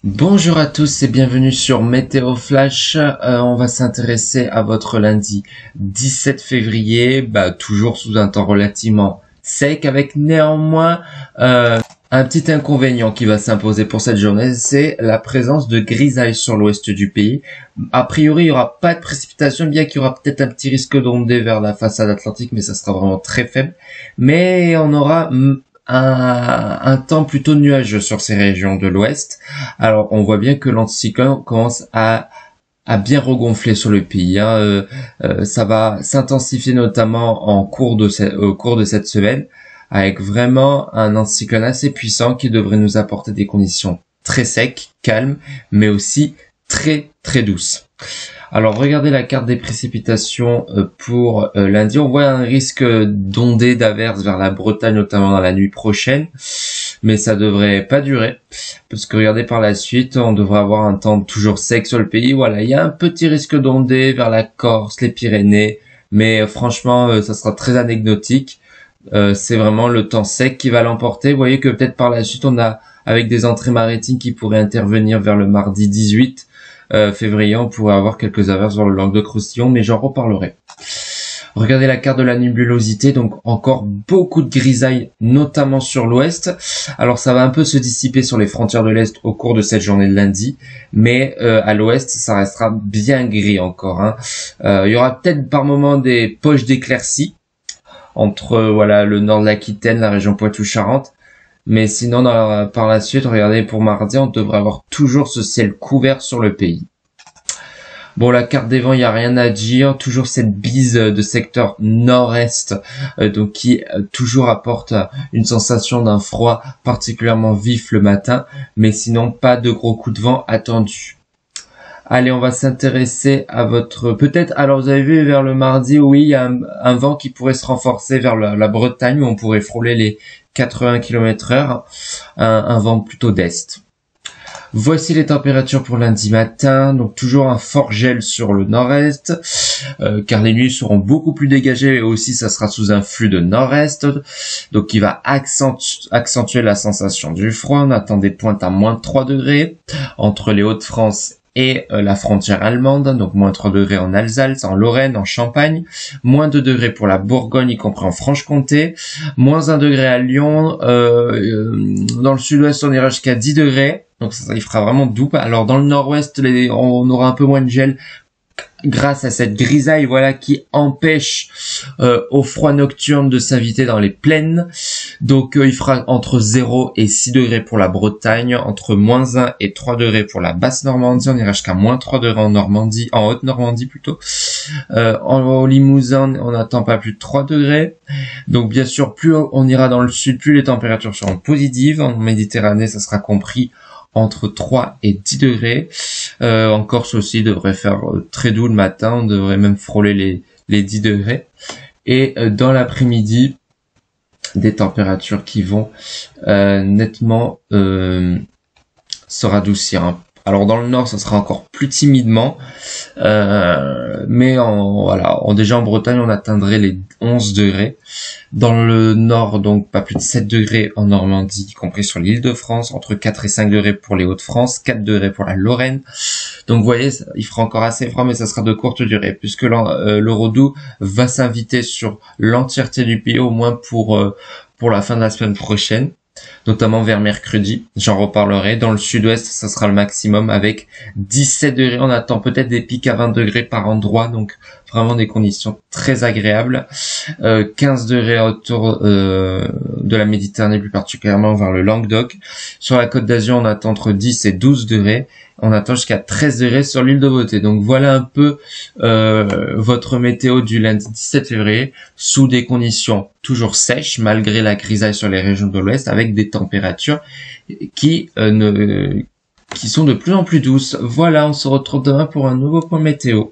Bonjour à tous et bienvenue sur Météo Flash. On va s'intéresser à votre lundi 17 février, toujours sous un temps relativement sec, avec néanmoins un petit inconvénient qui va s'imposer pour cette journée, c'est la présence de grisailles sur l'ouest du pays. A priori, il n'y aura pas de précipitation, bien qu'il y aura peut-être un petit risque d'ondée vers la façade atlantique, mais ça sera vraiment très faible. Mais on aura un temps plutôt nuageux sur ces régions de l'ouest. Alors on voit bien que l'anticyclone commence à bien regonfler sur le pays. Ça va s'intensifier notamment au cours de cette semaine, avec vraiment un anticyclone assez puissant qui devrait nous apporter des conditions très secs, calmes, mais aussi très très douces. Alors regardez la carte des précipitations pour lundi. On voit un risque d'ondées d'averses vers la Bretagne, notamment dans la nuit prochaine, mais ça devrait pas durer, parce que regardez par la suite, on devrait avoir un temps toujours sec sur le pays. Voilà, il y a un petit risque d'ondées vers la Corse, les Pyrénées, mais franchement, ça sera très anecdotique. C'est vraiment le temps sec qui va l'emporter. Vous voyez que peut-être par la suite, on a, avec des entrées maritimes qui pourraient intervenir vers le mardi 18 février, on pourrait avoir quelques averses sur le Languedoc-Roussillon, mais j'en reparlerai. Regardez la carte de la nébulosité, donc encore beaucoup de grisailles, notamment sur l'ouest. Alors ça va un peu se dissiper sur les frontières de l'est au cours de cette journée de lundi, mais à l'ouest, ça restera bien gris encore. Il y aura peut-être par moments des poches d'éclaircies entre le nord de l'Aquitaine, la région Poitou-Charentes. Mais sinon, par la suite, regardez, pour mardi, on devrait avoir toujours ce ciel couvert sur le pays. Bon, la carte des vents, il n'y a rien à dire. Toujours cette bise de secteur nord-est, donc qui toujours apporte une sensation d'un froid particulièrement vif le matin. Mais sinon, pas de gros coups de vent attendus. Allez, on va s'intéresser à votre... Peut-être, alors vous avez vu vers le mardi, oui, il y a un vent qui pourrait se renforcer vers la Bretagne, où on pourrait frôler les 80 km/h, un vent plutôt d'est. Voici les températures pour lundi matin, donc toujours un fort gel sur le nord-est, car les nuits seront beaucoup plus dégagées, et aussi ça sera sous un flux de nord-est, donc qui va accentuer la sensation du froid. On attend des pointes à moins 3 degrés, entre les Hauts-de-France et la frontière allemande, donc moins 3 degrés en Alsace, en Lorraine, en Champagne, moins 2 degrés pour la Bourgogne, y compris en Franche-Comté, moins 1 degré à Lyon, dans le sud-ouest on ira jusqu'à 10 degrés, donc ça il fera vraiment doux. Alors dans le nord-ouest, on aura un peu moins de gel, grâce à cette grisaille, qui empêche au froid nocturne de s'inviter dans les plaines. Donc il fera entre 0 et 6 degrés pour la Bretagne, entre moins 1 et 3 degrés pour la basse Normandie, on ira jusqu'à moins 3 degrés en haute Normandie plutôt. Au Limousin, on n'attend pas plus de 3 degrés. Donc bien sûr, plus on ira dans le sud, plus les températures seront positives. En Méditerranée, ça sera compris entre 3 et 10 degrés. En Corse aussi, devrait faire très doux le matin, on devrait même frôler les 10 degrés. Et dans l'après-midi, des températures qui vont nettement se radoucir. Alors dans le nord, ça sera encore plus timidement, mais déjà en Bretagne, on atteindrait les 11 degrés. Dans le nord, donc pas plus de 7 degrés en Normandie, y compris sur l'Île-de-France, entre 4 et 5 degrés pour les Hauts-de-France, 4 degrés pour la Lorraine. Donc vous voyez, il fera encore assez froid, mais ça sera de courte durée, puisque l'euro doux va s'inviter sur l'entièreté du pays, au moins pour la fin de la semaine prochaine, notamment vers mercredi. J'en reparlerai. Dans le sud-ouest, ça sera le maximum avec 17 degrés. On attend peut-être des pics à 20 degrés par endroit, donc vraiment des conditions très agréables. 15 degrés autour de la Méditerranée, plus particulièrement vers le Languedoc. Sur la Côte d'Azur, on attend entre 10 et 12 degrés. On attend jusqu'à 13 degrés sur l'île de Beauté. Donc voilà un peu votre météo du lundi 17 février, sous des conditions toujours sèches, malgré la grisaille sur les régions de l'ouest, avec des températures qui sont de plus en plus douces. Voilà, on se retrouve demain pour un nouveau point météo.